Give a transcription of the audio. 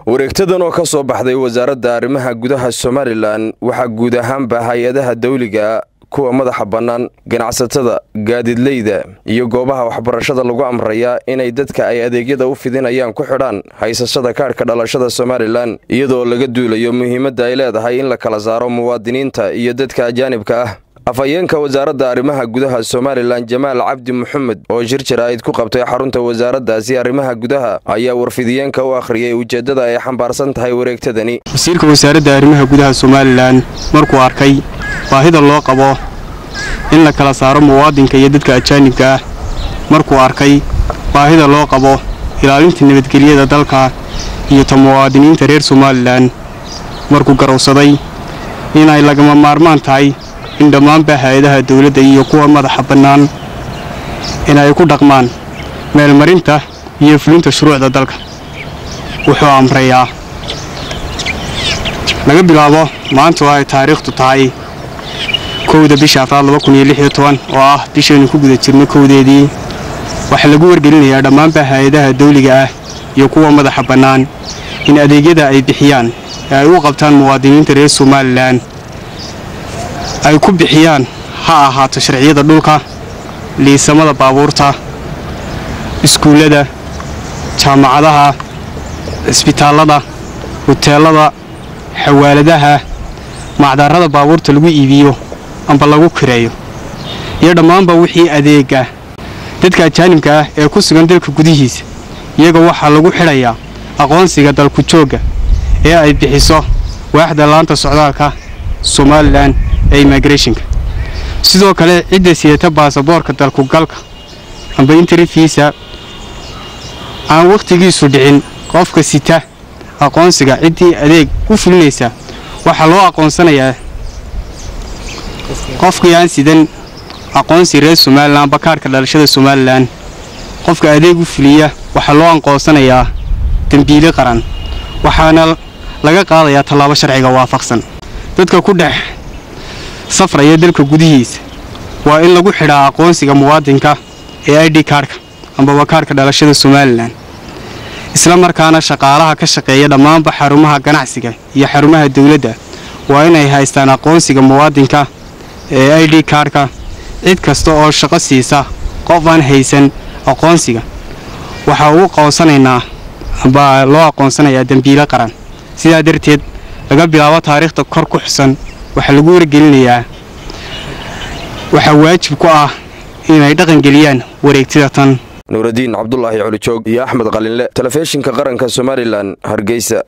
wareegtadan oo ka soo baxday wasaaradda arrimaha gudaha Soomaaliland waxa guud ahaanba hay'adaha dawliga kuwa madaxa bannaan ganacsatada gaadiidleyda iyo goobaha waxbarashada lagu amrayaa inay dadka ay adeegyada u fidinayaan ku xidhaan haysashada kaarka dhalashada Soomaaliland iyadoo laga duulayo muhiimadda ay leedahay in la kala saaro muwaadiniinta iyo dadka ajaanibka ah. afayeenka wasaaradda arrimaha gudaha Soomaaliland Jamaal Cabdi Maxamed oo shirjiraad ku qabtay xarunta wasaaraddaasi arrimaha gudaha ayaa warfidiyeenka u akhriyay ujeedada ay xambaarsan tahay wareegtadani. wasiirka wasaaradda arrimaha gudaha Soomaaliland markuu arkay baahida loo qabo in la kala saaro muwaadinka iyo dadka ajaanibka ah, markuu arkay baahida loo qabo ilaalinta nabadgelyada dalka iyo muwaadiniinta reer Soomaaliland, markuu garowsaday in ay lagama maarmaan tahay in dhammaan hay'adaha dawladda iyo kuwa madaxa bannaan in ay ku dhaqmaan meel marinta iyo fulinta shuruucda dalka. wuxuu amrayaa laga bilaabo maanta oo ay taariikhdu tahay 1 bisha Abriil 2016 oo ah bishii ku guda jirnay koodeedii, waxa lagu wargelinayaa dhammaan hay'adaha dawliga ah iyo kuwa madaxa bannaan in adeegyada ay bixiyaan ay u qabtaan muwaadiniinta reer Soomaaliland ay ku bixiyaan ha ahaato sharciyada dhulka, liisamada baabuurta, iskuulada, jaamacadaha, isbitaalada, hoteelada, xawaaladaha, macdarada baabuurta lagu iibiyo amba lagu kireeyo, iyo dhammaanba wixii adeega dadka ajaanibka ah ee ku sugan dalka gudihiisa. iyaga waxa lagu xirayaa aqoonsiga dalku jooga ee ay bixiso waaxda laanta socdaalka Soomaaliland immigration. sidoo kale cidda siyata baasaboorka dalku galka amba entry visa aan waqtigiisu dhicin, qofka sita aqoonsiga cidii adeeg u fulinaysa waxa loo aqoonsanayaa qofka aan sidan aqoonsi reer Soomaaliland kaarka dhalashada Soomaaliland. qofka adeeg u fuliya waxa loo aqoonsanayaa dambiile qaran, waxaana laga qaadayaa tallaabo sharciga waafaqsan. dadka ku dhex safraya dalka gudihiisa waa in lagu xidhaa aqoonsiga muwaadinka ee ID kaarka amba kaarka dhalashada Soomaaliland, isla markaana shaqaalaha ka shaqeeya dhammaan xarumaha ganacsiga iyo xarumaha dawladda waa in ay haystaan aqoonsiga muwaadinka ee ID kaarka. cid kasta oo shaqo siisa qof aan haysan aqoonsiga waxa uu qoonsanaynaa amba loo aqoonsanayaa dambiile qaran. sidaa darteed laga bilaabo taariikhda kor ku xusan waxa lagu wargelinayaa waxa waajib ku ah inay dhaqan geliyaan wareegtada tan. Nuuraddiin Cabdullaahi Culujoog iyo Axmed Qalinle, Telefishinka Qaranka Soomaaliland, Hargeysa.